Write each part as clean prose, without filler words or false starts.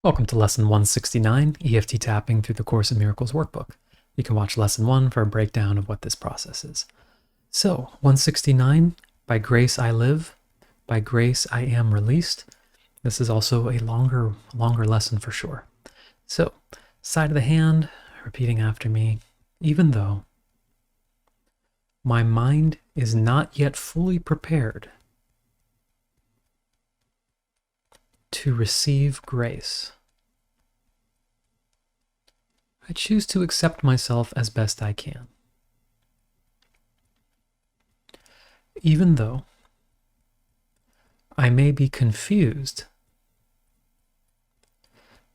Welcome to Lesson 169, EFT Tapping through the Course in Miracles workbook. You can watch Lesson 1 for a breakdown of what this process is. So, 169, by grace I live, by grace I am released. This is also a longer lesson for sure. So, side of the hand, repeating after me, even though my mind is not yet fully prepared to receive grace, I choose to accept myself as best I can. Even though I may be confused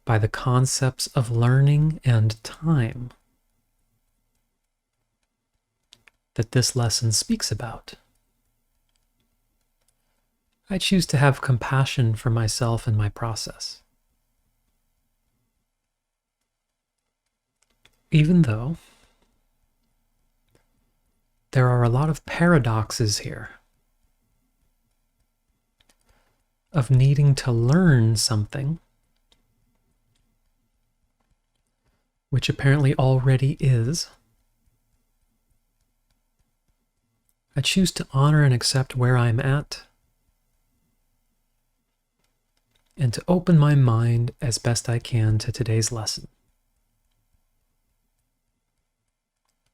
by the concepts of learning and time that this lesson speaks about, I choose to have compassion for myself and my process. Even though there are a lot of paradoxes here of needing to learn something which apparently already is, I choose to honor and accept where I'm at and to open my mind as best I can to today's lesson.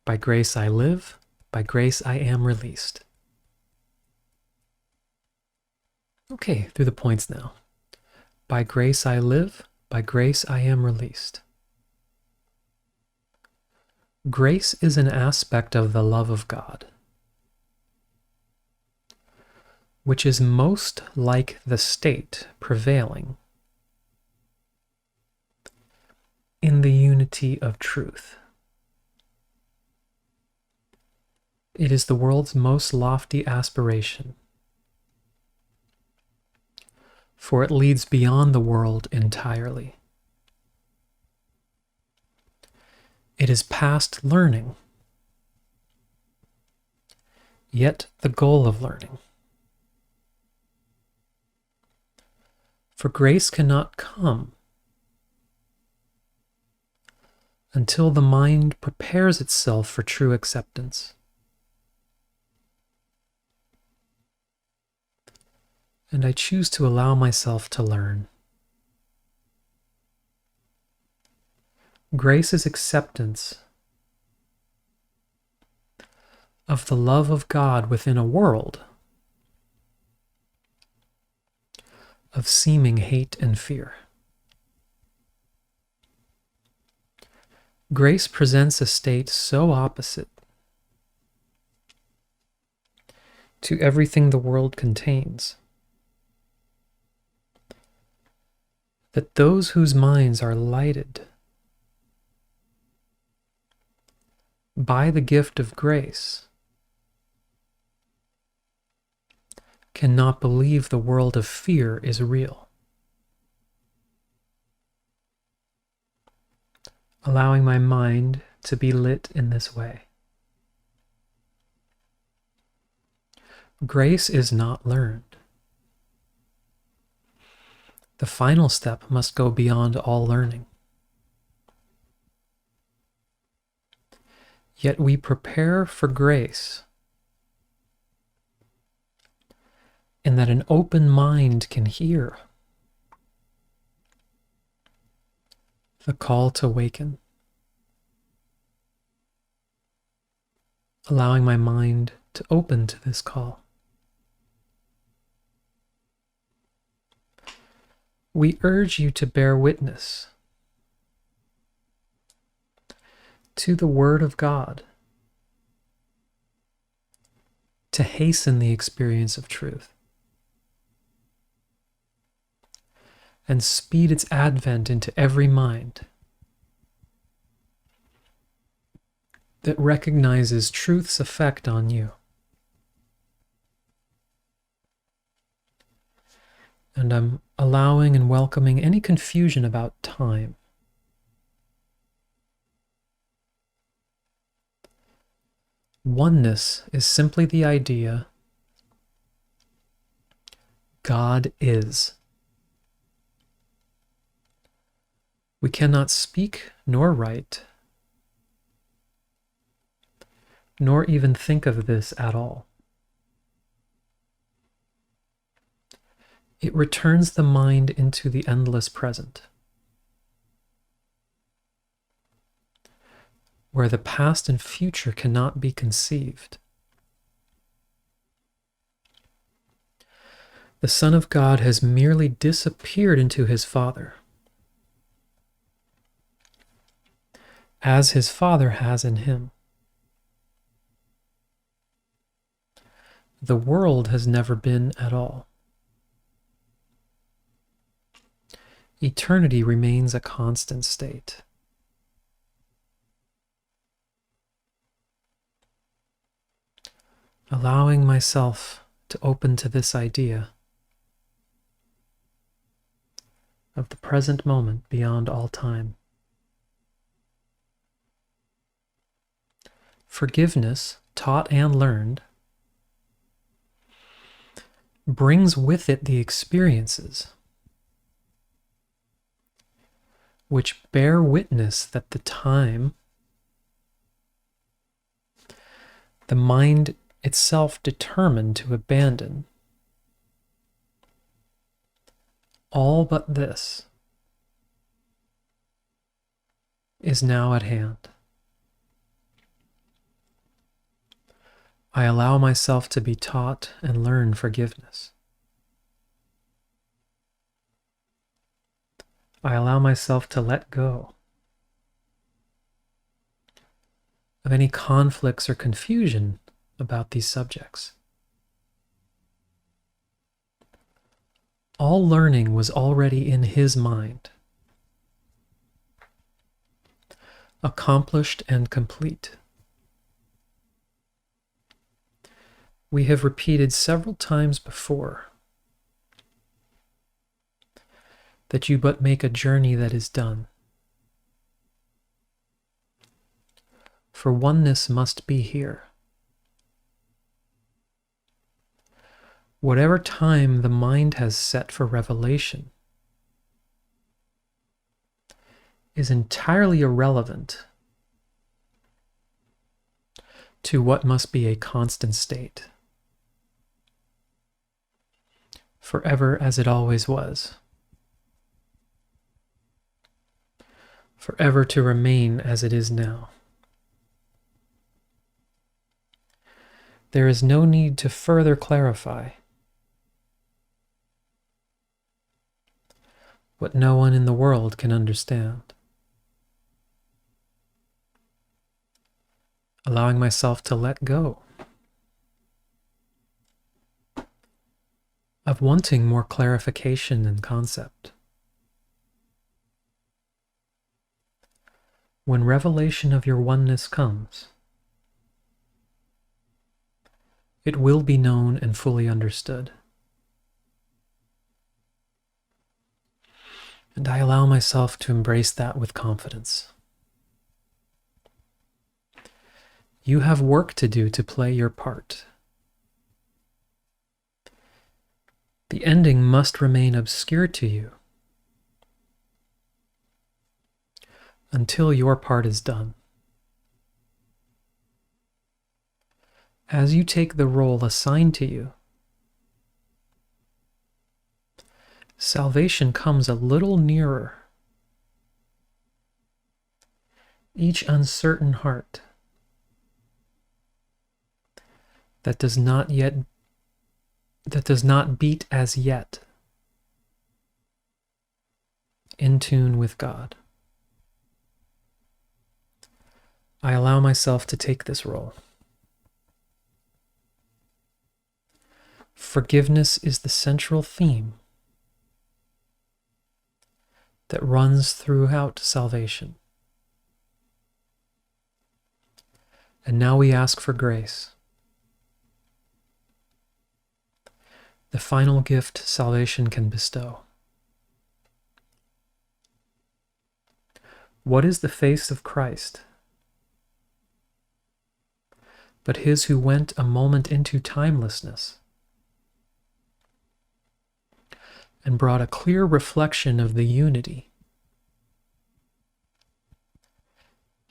By grace I live, by grace I am released. Okay, through the points now. By grace I live, by grace I am released. Grace is an aspect of the love of God, which is most like the state prevailing in the unity of truth. It is the world's most lofty aspiration, for it leads beyond the world entirely. It is past learning, yet the goal of learning. For grace cannot come until the mind prepares itself for true acceptance. And I choose to allow myself to learn. Grace is acceptance of the love of God within a world of seeming hate and fear. Grace presents a state so opposite to everything the world contains that those whose minds are lighted by the gift of grace cannot believe the world of fear is real. Allowing my mind to be lit in this way. Grace is not learned. The final step must go beyond all learning. Yet we prepare for grace in that an open mind can hear the call to waken, allowing my mind to open to this call. We urge you to bear witness to the Word of God, to hasten the experience of truth, and speed its advent into every mind that recognizes truth's effect on you. And I'm allowing and welcoming any confusion about time. Oneness is simply the idea God is. We cannot speak nor write, nor even think of this at all. It returns the mind into the endless present, where the past and future cannot be conceived. The Son of God has merely disappeared into his Father, as his Father has in him. The world has never been at all. Eternity remains a constant state. Allowing myself to open to this idea of the present moment beyond all time. Forgiveness, taught and learned, brings with it the experiences which bear witness that the time, the mind itself determined to abandon, all but this, is now at hand. I allow myself to be taught and learn forgiveness. I allow myself to let go of any conflicts or confusion about these subjects. All learning was already in his mind, accomplished and complete. We have repeated several times before that you but make a journey that is done. For oneness must be here. Whatever time the mind has set for revelation is entirely irrelevant to what must be a constant state, forever as it always was, forever to remain as it is now. There is no need to further clarify what no one in the world can understand. Allowing myself to let go of wanting more clarification and concept. When revelation of your oneness comes, it will be known and fully understood. And I allow myself to embrace that with confidence. You have work to do to play your part. The ending must remain obscure to you until your part is done. As you take the role assigned to you, salvation comes a little nearer. Each uncertain heart that does not beat as yet in tune with God. I allow myself to take this role. Forgiveness is the central theme that runs throughout salvation. And now we ask for grace. The final gift salvation can bestow. What is the face of Christ but his who went a moment into timelessness and brought a clear reflection of the unity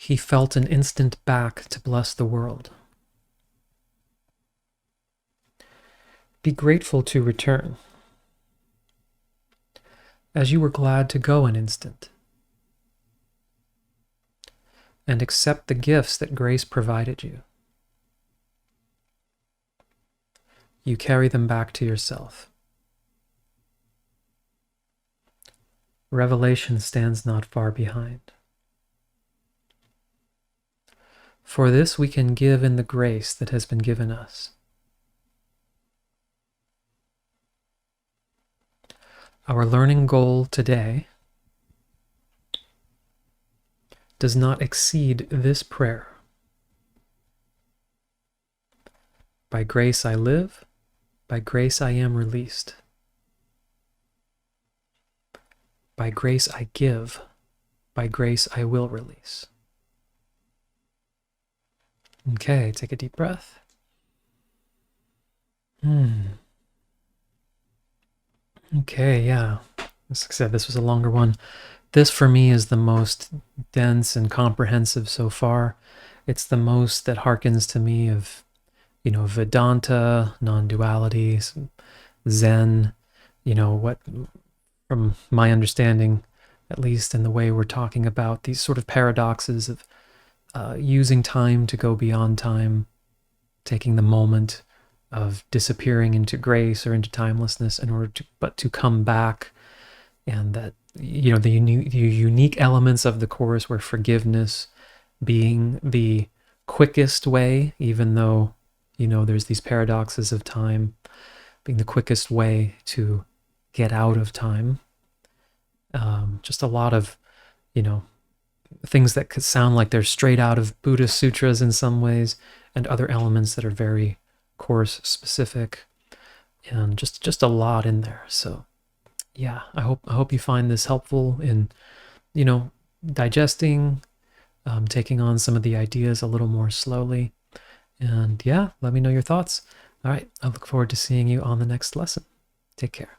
He felt an instant back to bless the world. Be grateful to return, as you were glad to go an instant, and accept the gifts that grace provided you. You carry them back to yourself. Revelation stands not far behind. For this we can give in the grace that has been given us. Our learning goal today does not exceed this prayer. By grace I live, by grace I am released. By grace I give, by grace I will release. Okay, take a deep breath. Okay, yeah. As I said, this was a longer one. This for me is the most dense and comprehensive so far. It's the most that harkens to me of, Vedanta, non-duality, Zen, what, from my understanding, at least in the way we're talking about these sort of paradoxes of using time to go beyond time, taking the moment of disappearing into grace or into timelessness in order to come back, and that the unique elements of the course where forgiveness being the quickest way, even though there's these paradoxes of time being the quickest way to get out of time. Just a lot of things that could sound like they're straight out of Buddhist sutras in some ways, and other elements that are very course specific, and just a lot in there. So yeah, I hope you find this helpful in digesting, taking on some of the ideas a little more slowly. And yeah, let me know your thoughts. All right, I look forward to seeing you on the next lesson. Take care.